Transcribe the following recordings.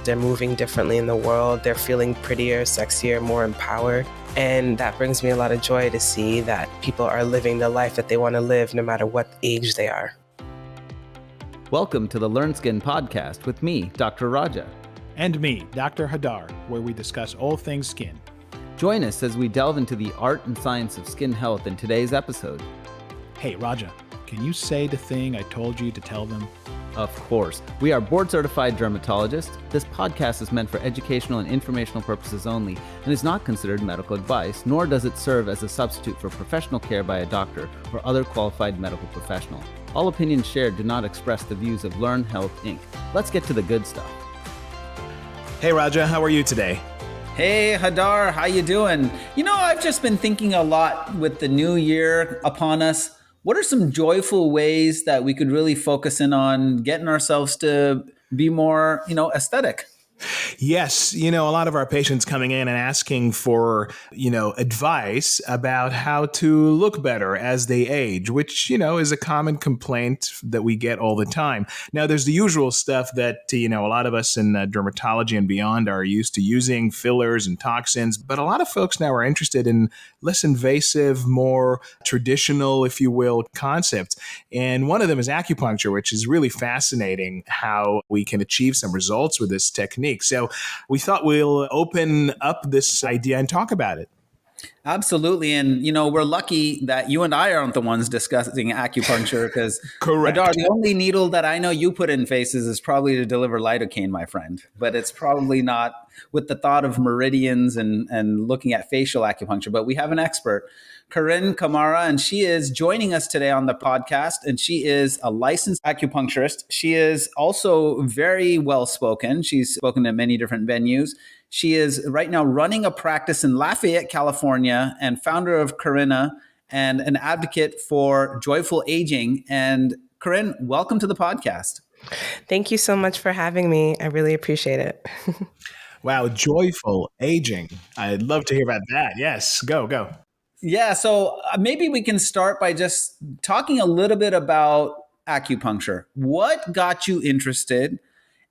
They're moving differently in the world. They're feeling prettier, sexier, more empowered. And that brings me a lot of joy to see that people are living the life that they want to live no matter what age they are. Welcome to the Learn Skin podcast with me, Dr. Raja. And me, Dr. Hadar, where we discuss all things skin. Join us as we delve into the art and science of skin health in today's episode. Hey, Raja, can you say the thing I told you to tell them? Of course. We are board-certified dermatologists. This podcast is meant for educational and informational purposes only and is not considered medical advice, nor does it serve as a substitute for professional care by a doctor or other qualified medical professional. All opinions shared do not express the views of Learn Health, Inc. Let's get to the good stuff. Hey, Raja, how are you today? Hey, Hadar, how you doing? You know, I've just been thinking a lot with the new year upon us. What are some joyful ways that we could really focus in on getting ourselves to be more, aesthetic? Yes, a lot of our patients coming in and asking for, advice about how to look better as they age, which, is a common complaint that we get all the time. Now, there's the usual stuff that, a lot of us in dermatology and beyond are used to using, fillers and toxins, but a lot of folks now are interested in less invasive, more traditional, if you will, concepts. And one of them is acupuncture, which is really fascinating how we can achieve some results with this technique. So we thought we'll open up this idea and talk about it. Absolutely. And, we're lucky that you and I aren't the ones discussing acupuncture because, Correct. Hadar, the only needle that I know you put in faces is probably to deliver lidocaine, my friend. But it's probably not with the thought of meridians and looking at facial acupuncture. But we have an expert, Carine Camara, and she is joining us today on the podcast. And she is a licensed acupuncturist. She is also very well-spoken. She's spoken at many different venues. She is right now running a practice in Lafayette, California, and founder of Carine and an advocate for joyful aging. And Carine, welcome to the podcast. Thank you so much for having me. I really appreciate it. Wow, joyful aging. I'd love to hear about that. Yes, go. Yeah, so maybe we can start by just talking a little bit about acupuncture. What got you interested?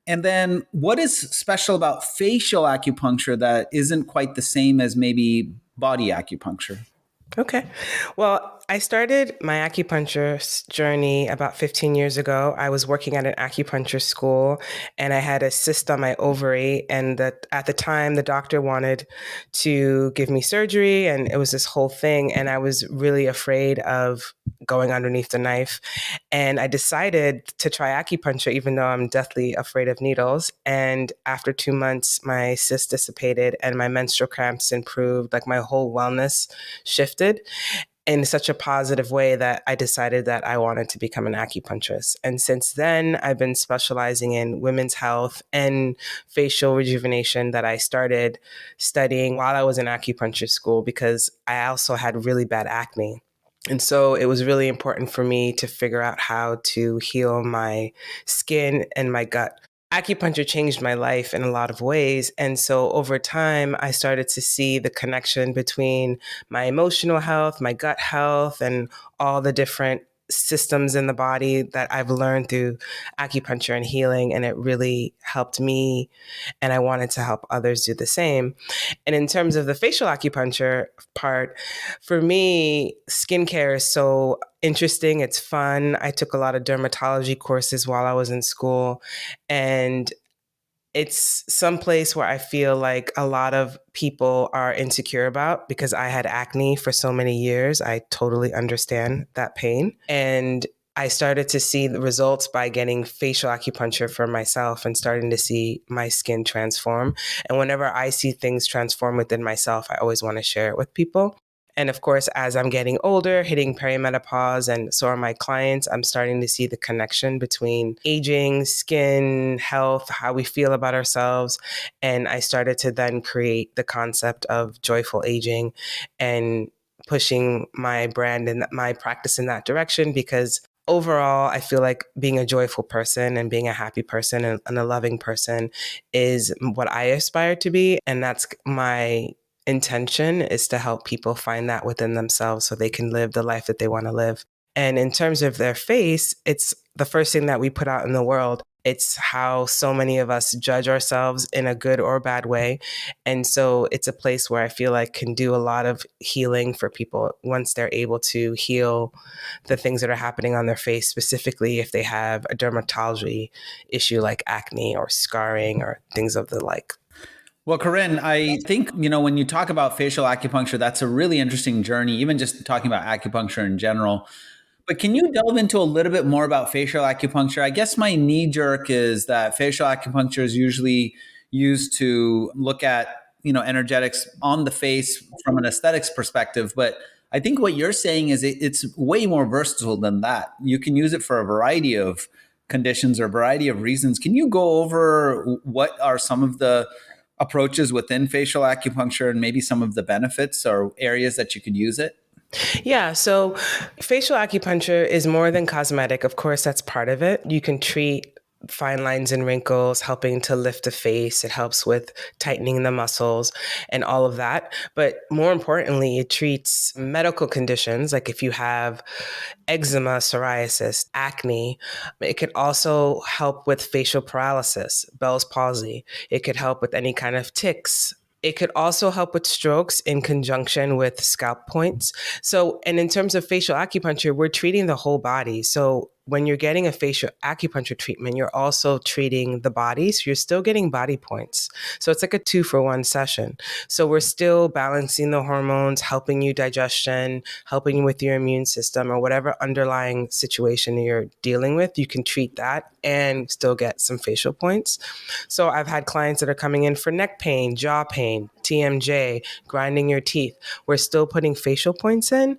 And then what is special about facial acupuncture that isn't quite the same as maybe body acupuncture? Okay. Well, I started my acupuncture journey about 15 years ago. I was working at an acupuncture school and I had a cyst on my ovary. And at the time, the doctor wanted to give me surgery and it was this whole thing. And I was really afraid of going underneath the knife. And I decided to try acupuncture, even though I'm deathly afraid of needles. And after 2 months, my cyst dissipated and my menstrual cramps improved. Like my whole wellness shifted in such a positive way that I decided that I wanted to become an acupuncturist. And since then, I've been specializing in women's health and facial rejuvenation that I started studying while I was in acupuncture school because I also had really bad acne. And so it was really important for me to figure out how to heal my skin and my gut. Acupuncture changed my life in a lot of ways. And so over time, I started to see the connection between my emotional health, my gut health, and all the different systems in the body that I've learned through acupuncture and healing. And it really helped me. And I wanted to help others do the same. And in terms of the facial acupuncture part, for me, skincare is so interesting. It's fun. I took a lot of dermatology courses while I was in school. And it's someplace where I feel like a lot of people are insecure about because I had acne for so many years. I totally understand that pain. And I started to see the results by getting facial acupuncture for myself and starting to see my skin transform. And whenever I see things transform within myself, I always want to share it with people. And of course, as I'm getting older, hitting perimenopause, and so are my clients, I'm starting to see the connection between aging, skin, health, how we feel about ourselves. And I started to then create the concept of joyful aging and pushing my brand and my practice in that direction because overall, I feel like being a joyful person and being a happy person and a loving person is what I aspire to be. And that's my intention, is to help people find that within themselves so they can live the life that they want to live. And in terms of their face, it's the first thing that we put out in the world. It's how so many of us judge ourselves in a good or bad way. And so it's a place where I feel like can do a lot of healing for people once they're able to heal the things that are happening on their face, specifically if they have a dermatology issue like acne or scarring or things of the like. Well, Carine, I think, when you talk about facial acupuncture, that's a really interesting journey, even just talking about acupuncture in general. But can you delve into a little bit more about facial acupuncture? I guess my knee jerk is that facial acupuncture is usually used to look at, energetics on the face from an aesthetics perspective. But I think what you're saying is it's way more versatile than that. You can use it for a variety of conditions or a variety of reasons. Can you go over what are some of the approaches within facial acupuncture and maybe some of the benefits or areas that you could use it? Yeah, so facial acupuncture is more than cosmetic. Of course, that's part of it. You can treat fine lines and wrinkles, helping to lift the face. It helps with tightening the muscles and all of that. But more importantly, it treats medical conditions like if you have eczema, psoriasis, acne. It could also help with facial paralysis, Bell's palsy. It could help with any kind of tics. It could also help with strokes in conjunction with scalp points. So, and in terms of facial acupuncture, we're treating the whole body. So when you're getting a facial acupuncture treatment, you're also treating the body. So you're still getting body points. So it's like a 2-for-1 session. So we're still balancing the hormones, helping you digestion, helping you with your immune system or whatever underlying situation you're dealing with. You can treat that and still get some facial points. So I've had clients that are coming in for neck pain, jaw pain, TMJ, grinding your teeth. We're still putting facial points in.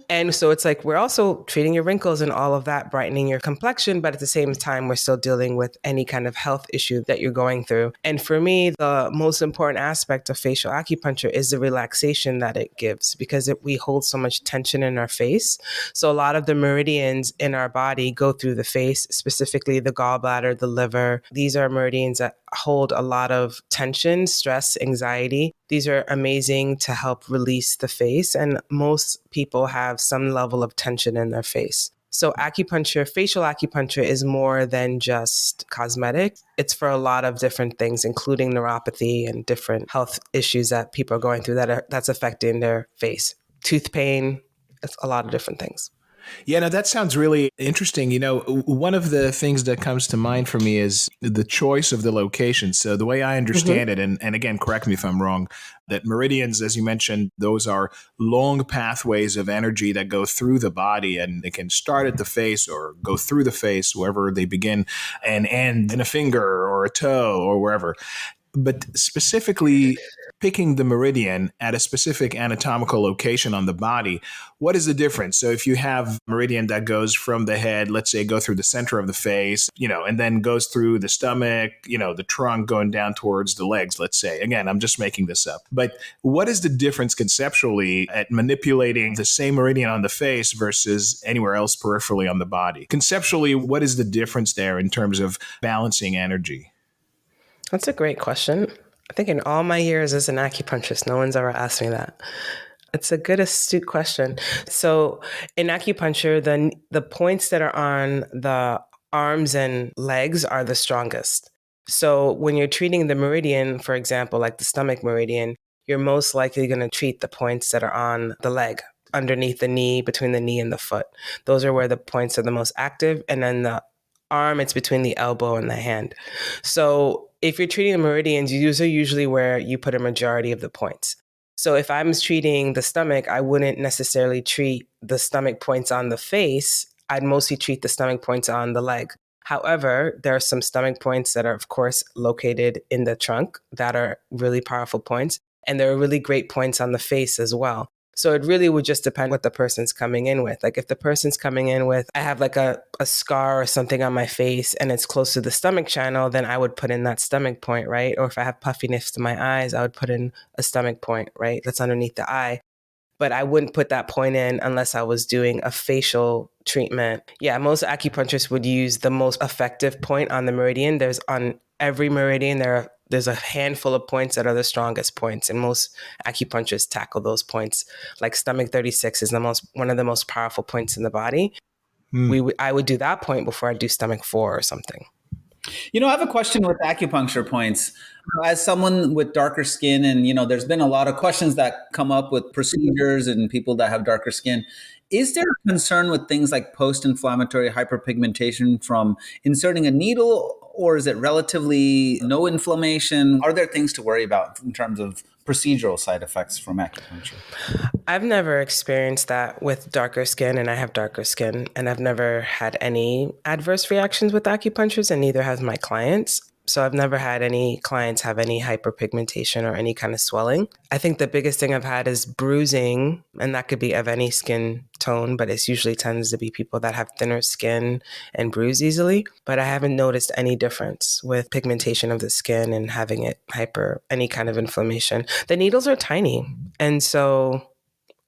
And so it's like we're also treating your wrinkles and all of that, brightening your complexion, but at the same time, we're still dealing with any kind of health issue that you're going through. And for me, the most important aspect of facial acupuncture is the relaxation that it gives because we hold so much tension in our face. So a lot of the meridians in our body go through the face, specifically the gallbladder, the liver. These are meridians that hold a lot of tension, stress, anxiety. These are amazing to help release the face. And most people have some level of tension in their face. So acupuncture, facial acupuncture is more than just cosmetic. It's for a lot of different things, including neuropathy and different health issues that people are going through that's affecting their face. Tooth pain, it's a lot of different things. Yeah, no, that sounds really interesting. One of the things that comes to mind for me is the choice of the location. So the way I understand it, and again, correct me if I'm wrong, that meridians, as you mentioned, those are long pathways of energy that go through the body, and they can start at the face or go through the face, wherever they begin, and end in a finger or a toe or wherever. But specifically picking the meridian at a specific anatomical location on the body, what is the difference? So if you have meridian that goes from the head, let's say go through the center of the face, and then goes through the stomach, the trunk going down towards the legs, let's say. Again, I'm just making this up. But what is the difference conceptually at manipulating the same meridian on the face versus anywhere else peripherally on the body? Conceptually, what is the difference there in terms of balancing energy? That's a great question. I think in all my years as an acupuncturist, no one's ever asked me that. It's a good, astute question. So in acupuncture, the points that are on the arms and legs are the strongest. So when you're treating the meridian, for example, like the stomach meridian, you're most likely going to treat the points that are on the leg, underneath the knee, between the knee and the foot. Those are where the points are the most active. And then the arm, it's between the elbow and the hand. So if you're treating the meridians, these are usually where you put a majority of the points. So if I'm treating the stomach, I wouldn't necessarily treat the stomach points on the face. I'd mostly treat the stomach points on the leg. However, there are some stomach points that are, of course, located in the trunk that are really powerful points. And there are really great points on the face as well. So it really would just depend what the person's coming in with. Like if the person's coming in with, I have like a scar or something on my face and it's close to the stomach channel, then I would put in that stomach point, right? Or if I have puffiness to my eyes, I would put in a stomach point, right? That's underneath the eye. But I wouldn't put that point in unless I was doing a facial treatment. Yeah, most acupuncturists would use the most effective point on the meridian. There's on every meridian, there's a handful of points that are the strongest points, and most acupuncturists tackle those points. Like stomach 36 is one of the most powerful points in the body. I would do that point before I do stomach 4 or something. I have a question with acupuncture points. As someone with darker skin, and there's been a lot of questions that come up with procedures and people that have darker skin. Is there a concern with things like post-inflammatory hyperpigmentation from inserting a needle, or is it relatively no inflammation? Are there things to worry about in terms of procedural side effects from acupuncture? I've never experienced that with darker skin, and I have darker skin, and I've never had any adverse reactions with acupunctures, and neither has my clients. So I've never had any clients have any hyperpigmentation or any kind of swelling. I think the biggest thing I've had is bruising, and that could be of any skin tone, but it usually tends to be people that have thinner skin and bruise easily. But I haven't noticed any difference with pigmentation of the skin and having it any kind of inflammation. The needles are tiny, and so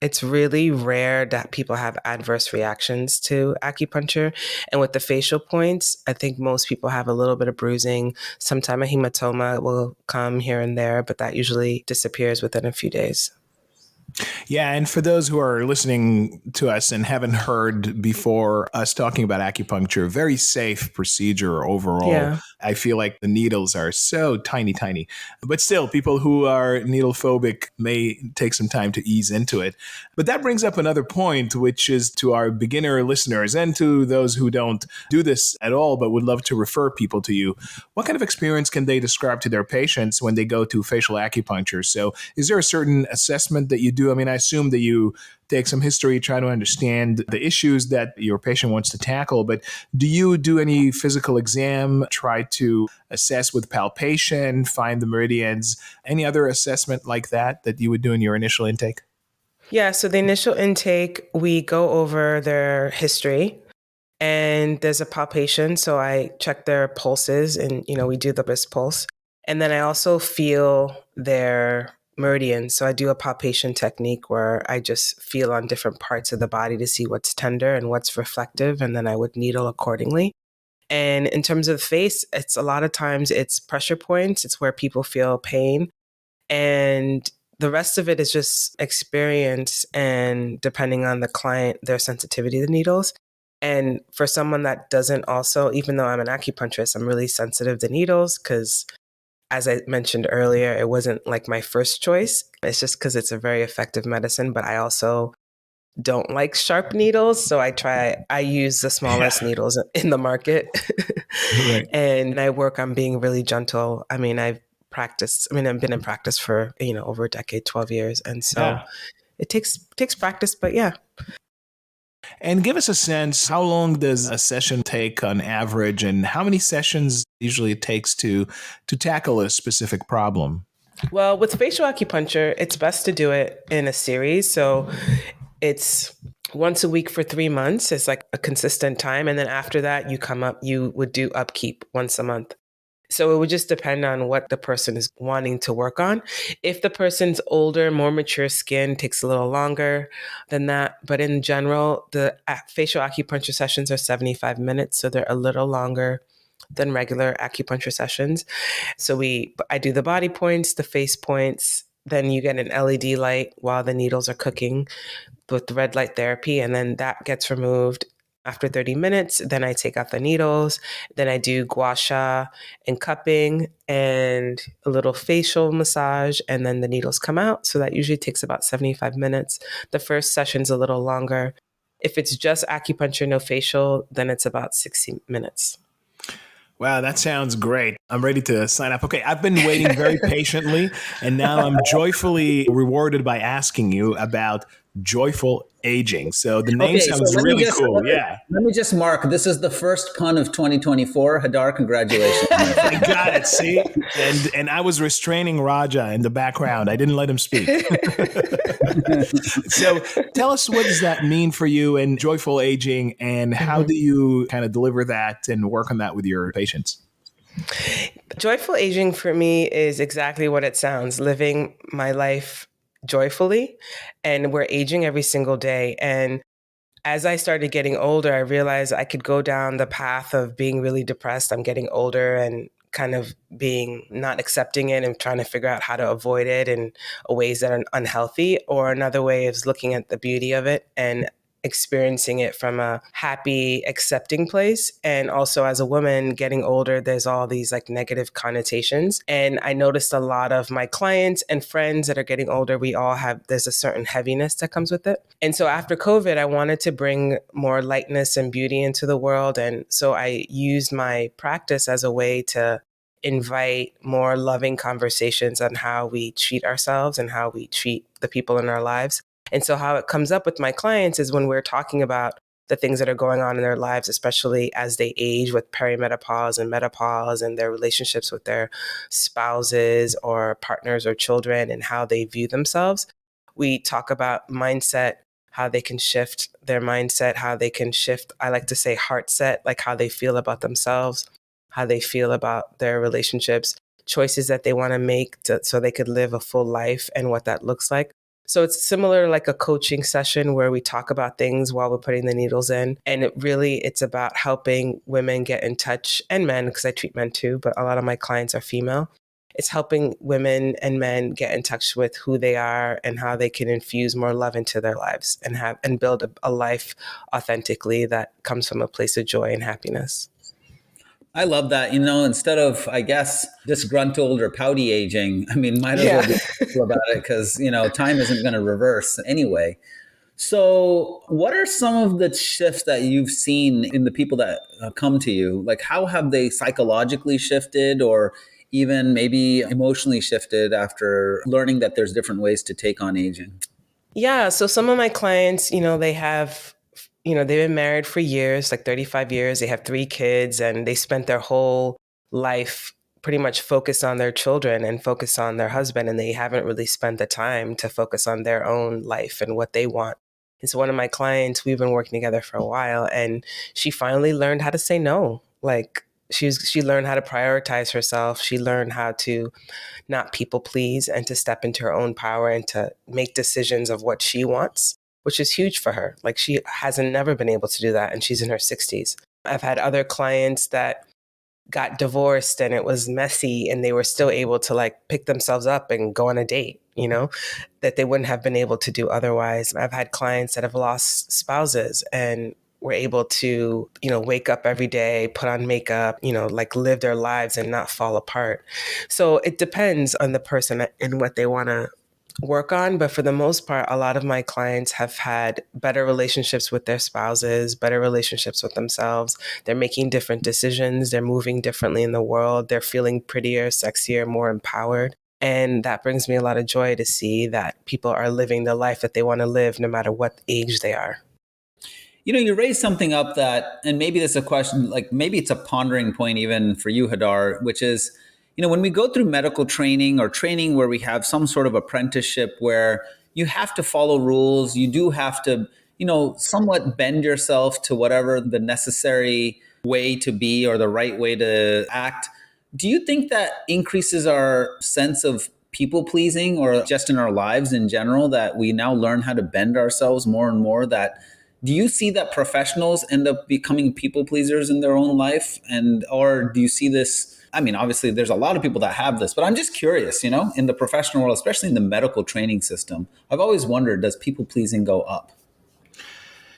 it's really rare that people have adverse reactions to acupuncture. And with the facial points, I think most people have a little bit of bruising. Sometime a hematoma will come here and there, but that usually disappears within a few days. Yeah, and for those who are listening to us and haven't heard before us talking about acupuncture, very safe procedure overall. Yeah. I feel like the needles are so tiny, tiny. But still, people who are needle phobic may take some time to ease into it. But that brings up another point, which is to our beginner listeners and to those who don't do this at all, but would love to refer people to you. What kind of experience can they describe to their patients when they go to facial acupuncture? So is there a certain assessment that you do? I mean, I assume that you take some history, try to understand the issues that your patient wants to tackle, but do you do any physical exam, try to assess with palpation, find the meridians, any other assessment like that you would do in your initial intake? Yeah. So the initial intake, we go over their history. And there's a palpation. So I check their pulses and, we do the wrist pulse. And then I also feel their meridians. So I do a palpation technique where I just feel on different parts of the body to see what's tender and what's reflective. And then I would needle accordingly. And in terms of the face, it's a lot of times it's pressure points. It's where people feel pain. And the rest of it is just experience and depending on the client, their sensitivity to needles. And for someone that doesn't also, even though I'm an acupuncturist, I'm really sensitive to needles because, as I mentioned earlier, it wasn't like my first choice. It's just because it's a very effective medicine, but I also don't like sharp needles. So I use the smallest needles in the market. Right. And I work on being really gentle. I've been in practice for, over a decade, 12 years. And so it takes practice, but yeah. And give us a sense, how long does a session take on average, and how many sessions usually it takes to tackle a specific problem? Well, with facial acupuncture, it's best to do it in a series. So it's once a week for 3 months. It's like a consistent time. And then after that, you would do upkeep once a month. So it would just depend on what the person is wanting to work on. If the person's older, more mature skin, takes a little longer than that. But in general, the facial acupuncture sessions are 75 minutes. So they're a little longer than regular acupuncture sessions. So I do the body points, the face points, then you get an LED light while the needles are cooking with the red light therapy, and then that gets removed after 30 minutes. Then I take out the needles. Then I do gua sha and cupping and a little facial massage, and then the needles come out. So that usually takes about 75 minutes. The first session's a little longer. If it's just acupuncture, no facial, then it's about 60 minutes. Wow, that sounds great. I'm ready to sign up. Okay, I've been waiting very patiently, and now I'm joyfully rewarded by asking you about joyful aging. So the name Okay, so sounds really cool. Yeah. let me just mark. This is the first pun of 2024. Hadar, congratulations. I got it. See, and I was restraining Raja in the background. I didn't let him speak. So tell us, what does that mean for you and joyful aging, and how do you kind of deliver that and work on that with your patients? Joyful aging for me is exactly what it sounds, living my life joyfully. And we're aging every single day. And as I started getting older, I realized I could go down the path of being really depressed. I'm getting older and kind of being not accepting it and trying to figure out how to avoid it in ways that are unhealthy. Or another way is looking at the beauty of it and experiencing it from a happy, accepting place. And also as a woman getting older, there's all these like negative connotations. And I noticed a lot of my clients and friends that are getting older, there's a certain heaviness that comes with it. And so after COVID, I wanted to bring more lightness and beauty into the world. And so I used my practice as a way to invite more loving conversations on how we treat ourselves and how we treat the people in our lives. And so how it comes up with my clients is when we're talking about the things that are going on in their lives, especially as they age with perimenopause and menopause and their relationships with their spouses or partners or children and how they view themselves. We talk about mindset, how they can shift their mindset, how they can shift, I like to say heart set, like how they feel about themselves, how they feel about their relationships, choices that they want to make so they could live a full life and what that looks like. So it's similar like a coaching session where we talk about things while we're putting the needles in. And it's about helping women get in touch, and men, because I treat men too, but a lot of my clients are female. It's helping women and men get in touch with who they are and how they can infuse more love into their lives and build a life authentically that comes from a place of joy and happiness. I love that. Instead of, I guess, disgruntled or pouty aging, I mean, might as well Yeah. be cool about it because, time isn't going to reverse anyway. So, what are some of the shifts that you've seen in the people that come to you? Like, how have they psychologically shifted or even maybe emotionally shifted after learning that there's different ways to take on aging? Yeah. So some of my clients, they've been married for years, like 35 years. They have 3 kids and they spent their whole life pretty much focused on their children and focused on their husband. And they haven't really spent the time to focus on their own life and what they want. It's one of my clients, we've been working together for a while, and she finally learned how to say no. Like she learned how to prioritize herself. She learned how to not people please and to step into her own power and to make decisions of what she wants, which is huge for her. Like she hasn't never been able to do that, and she's in her 60s. I've had other clients that got divorced and it was messy and they were still able to like pick themselves up and go on a date, that they wouldn't have been able to do otherwise. I've had clients that have lost spouses and were able to, wake up every day, put on makeup, like live their lives and not fall apart. So it depends on the person and what they want to work on. But for the most part, a lot of my clients have had better relationships with their spouses, better relationships with themselves. They're making different decisions. They're moving differently in the world. They're feeling prettier, sexier, more empowered. And that brings me a lot of joy to see that people are living the life that they want to live no matter what age they are. You raised something up that, and maybe this is a question, like maybe it's a pondering point even for you, Hadar, which is, when we go through medical training or training where we have some sort of apprenticeship where you have to follow rules, you do have to, somewhat bend yourself to whatever the necessary way to be or the right way to act. Do you think that increases our sense of people pleasing or just in our lives in general, that we now learn how to bend ourselves more and more? Do you see that professionals end up becoming people pleasers in their own life? Or do you see this? I mean, obviously there's a lot of people that have this, but I'm just curious, in the professional world, especially in the medical training system, I've always wondered, does people pleasing go up?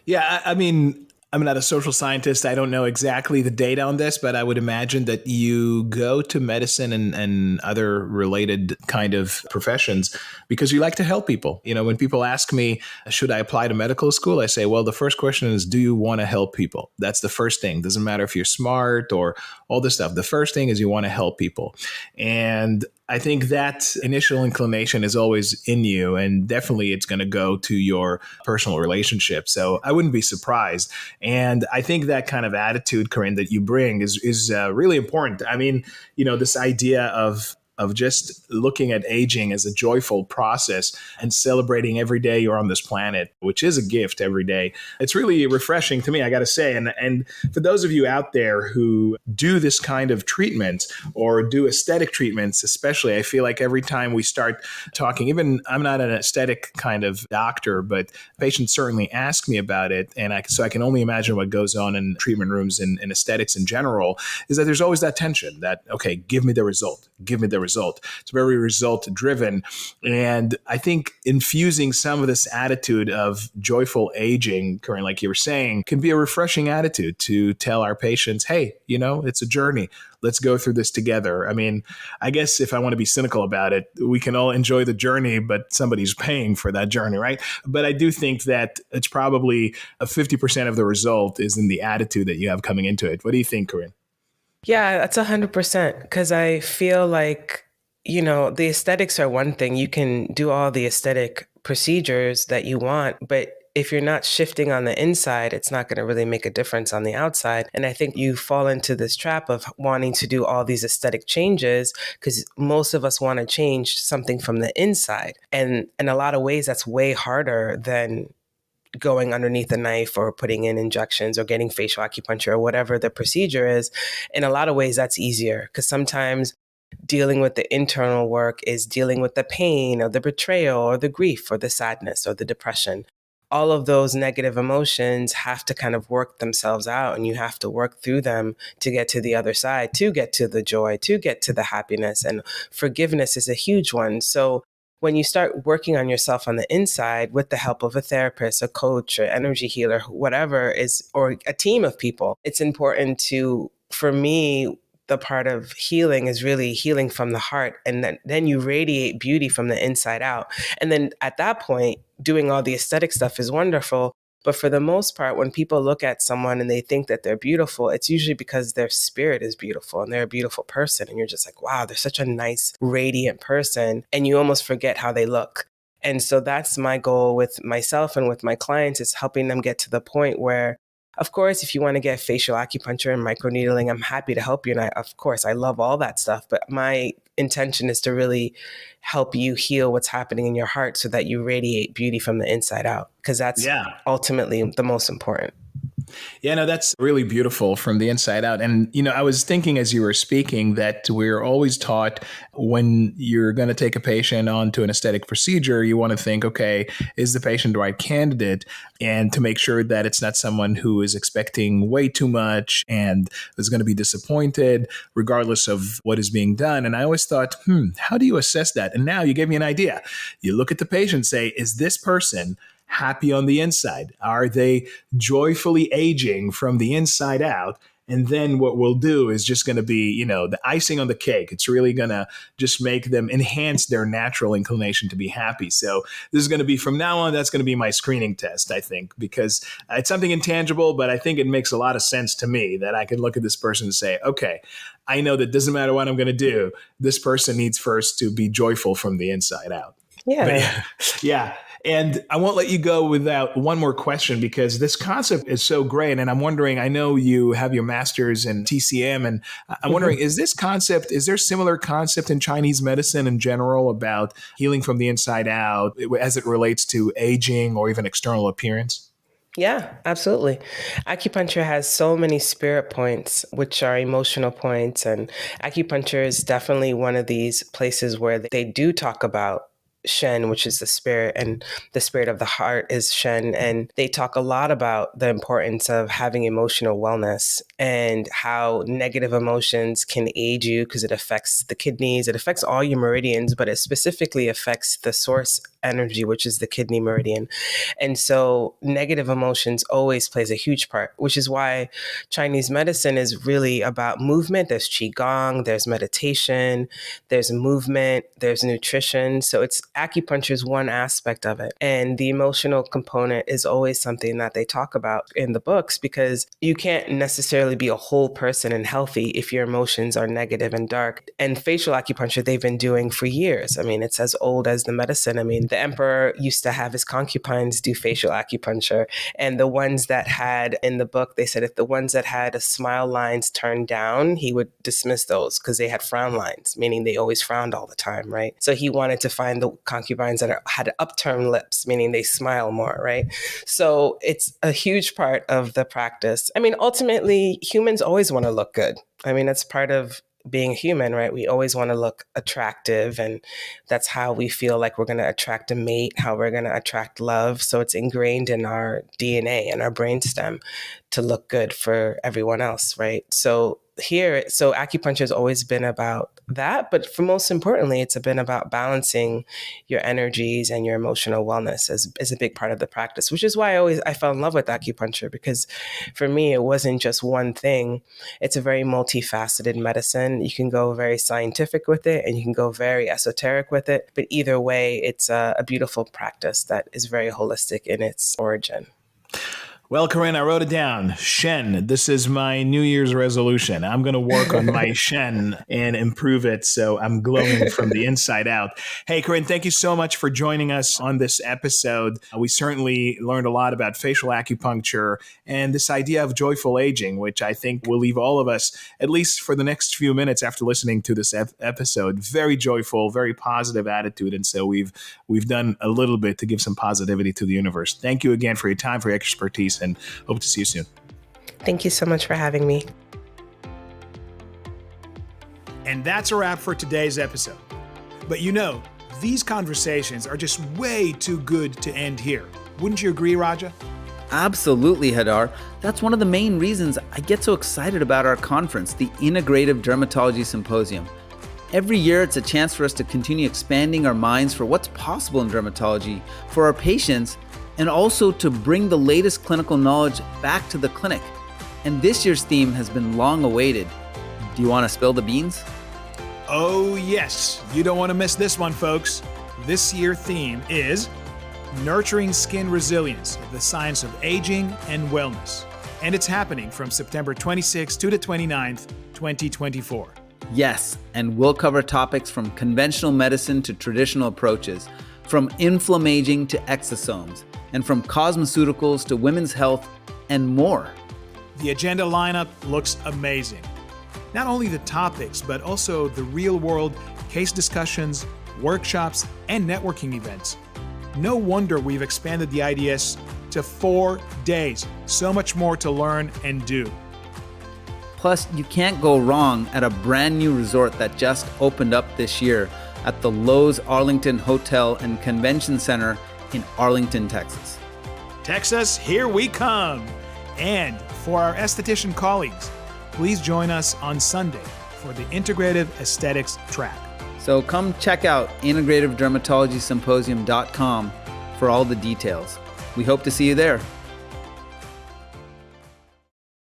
Yeah, I mean, I'm not a social scientist. I don't know exactly the data on this, but I would imagine that you go to medicine and other related kind of professions because you like to help people. When people ask me, should I apply to medical school? I say, well, the first question is, do you want to help people? That's the first thing. Doesn't matter if you're smart or all this stuff. The first thing is you want to help people. And I think that initial inclination is always in you, and definitely it's going to go to your personal relationship. So I wouldn't be surprised. And I think that kind of attitude, Carine, that you bring is really important. I mean, this idea of just looking at aging as a joyful process and celebrating every day you're on this planet, which is a gift every day. It's really refreshing to me, I got to say. And for those of you out there who do this kind of treatment or do aesthetic treatments, especially, I feel like every time we start talking, even I'm not an aesthetic kind of doctor, but patients certainly ask me about it. And so I can only imagine what goes on in treatment rooms and aesthetics in general, is that there's always that tension that, okay, give me the result. result. It's very result driven. And I think infusing some of this attitude of joyful aging, Carine, like you were saying, can be a refreshing attitude to tell our patients, hey, it's a journey. Let's go through this together. I mean, I guess if I want to be cynical about it, we can all enjoy the journey, but somebody's paying for that journey, right? But I do think that it's probably 50% of the result is in the attitude that you have coming into it. What do you think, Carine? Yeah, that's 100%. Because I feel like, the aesthetics are one thing. You can do all the aesthetic procedures that you want, but if you're not shifting on the inside, it's not going to really make a difference on the outside. And I think you fall into this trap of wanting to do all these aesthetic changes because most of us want to change something from the inside. And in a lot of ways, that's way harder than going underneath a knife or putting in injections or getting facial acupuncture or whatever the procedure is. In a lot of ways, that's easier because sometimes dealing with the internal work is dealing with the pain or the betrayal or the grief or the sadness or the depression. All of those negative emotions have to kind of work themselves out, and you have to work through them to get to the other side, to get to the joy, to get to the happiness. And forgiveness is a huge one. So when you start working on yourself on the inside with the help of a therapist, a coach, or energy healer, whatever is, or a team of people, it's important for me, the part of healing is really healing from the heart. And then you radiate beauty from the inside out. And then at that point, doing all the aesthetic stuff is wonderful. But for the most part, when people look at someone and they think that they're beautiful, it's usually because their spirit is beautiful and they're a beautiful person. And you're just like, wow, they're such a nice, radiant person. And you almost forget how they look. And so that's my goal with myself and with my clients, is helping them get to the point where, of course, if you want to get facial acupuncture and microneedling, I'm happy to help you. And of course, I love all that stuff. But my intention is to really help you heal what's happening in your heart so that you radiate beauty from the inside out, because that's ultimately the most important. Yeah, no, that's really beautiful from the inside out. And, I was thinking as you were speaking that we're always taught when you're going to take a patient onto an aesthetic procedure, you want to think, okay, is the patient the right candidate? And to make sure that it's not someone who is expecting way too much and is going to be disappointed regardless of what is being done. And I always thought, how do you assess that? And now you gave me an idea. You look at the patient, say, is this person happy on the inside? Are they joyfully aging from the inside out? And then what we'll do is just going to be, the icing on the cake. It's really going to just make them enhance their natural inclination to be happy. So this is going to be, from now on, that's going to be my screening test, I think, because it's something intangible, but I think it makes a lot of sense to me that I can look at this person and say, okay, I know that doesn't matter what I'm going to do. This person needs first to be joyful from the inside out. Yeah. Yeah. And I won't let you go without one more question, because this concept is so great. And I'm wondering, I know you have your master's in TCM, and I'm wondering, is there similar concept in Chinese medicine in general about healing from the inside out as it relates to aging or even external appearance? Yeah, absolutely. Acupuncture has so many spirit points, which are emotional points. And acupuncture is definitely one of these places where they do talk about Shen, which is the spirit, and the spirit of the heart is Shen. And they talk a lot about the importance of having emotional wellness and how negative emotions can aid you because it affects the kidneys, it affects all your meridians, but it specifically affects the source energy, which is the kidney meridian. And so negative emotions always plays a huge part, which is why Chinese medicine is really about movement. There's Qigong, there's meditation, there's movement, there's nutrition. So it's acupuncture is one aspect of it. And the emotional component is always something that they talk about in the books, because you can't necessarily be a whole person and healthy if your emotions are negative and dark. And facial acupuncture, they've been doing for years. I mean, it's as old as the medicine. I mean, the emperor used to have his concubines do facial acupuncture. And the ones that had, in the book, they said if the ones that had a smile lines turned down, he would dismiss those because they had frown lines, meaning they always frowned all the time, right? So he wanted to find the concubines that had upturned lips, meaning they smile more, right? So it's a huge part of the practice. I mean, ultimately, humans always want to look good. I mean, that's part of being human, right? We always want to look attractive, and that's how we feel like we're going to attract a mate, how we're going to attract love. So it's ingrained in our DNA and our brainstem to look good for everyone else, right? So so acupuncture has always been about that, but for most importantly, it's been about balancing your energies and your emotional wellness as a big part of the practice, which is why I fell in love with acupuncture, because for me, it wasn't just one thing. It's a very multifaceted medicine. You can go very scientific with it and you can go very esoteric with it, but either way, it's a beautiful practice that is very holistic in its origin. Well, Carine, I wrote it down. Shen. This is my New Year's resolution. I'm going to work on my Shen and improve it so I'm glowing from the inside out. Hey, Carine, thank you so much for joining us on this episode. We certainly learned a lot about facial acupuncture and this idea of joyful aging, which I think will leave all of us, at least for the next few minutes after listening to this episode, very joyful, very positive attitude. And so we've done a little bit to give some positivity to the universe. Thank you again for your time, for your expertise, and hope to see you soon. Thank you so much for having me. And that's a wrap for today's episode. But these conversations are just way too good to end here. Wouldn't you agree, Raja? Absolutely, Hadar. That's one of the main reasons I get so excited about our conference, the Integrative Dermatology Symposium. Every year, it's a chance for us to continue expanding our minds for what's possible in dermatology for our patients, and also to bring the latest clinical knowledge back to the clinic. And this year's theme has been long awaited. Do you want to spill the beans? Oh yes, you don't want to miss this one, folks. This year's theme is Nurturing Skin Resilience, the Science of Aging and Wellness. And it's happening from September 26th to the 29th, 2024. Yes, and we'll cover topics from conventional medicine to traditional approaches, from inflammaging to exosomes, and from cosmeceuticals to women's health, and more. The agenda lineup looks amazing. Not only the topics, but also the real-world case discussions, workshops, and networking events. No wonder we've expanded the IDS to 4 days. So much more to learn and do. Plus, you can't go wrong at a brand new resort that just opened up this year at the Lowe's Arlington Hotel and Convention Center in Arlington, Texas. Texas, here we come! And for our esthetician colleagues, please join us on Sunday for the Integrative Aesthetics track. So come check out integrativedermatologysymposium.com for all the details. We hope to see you there.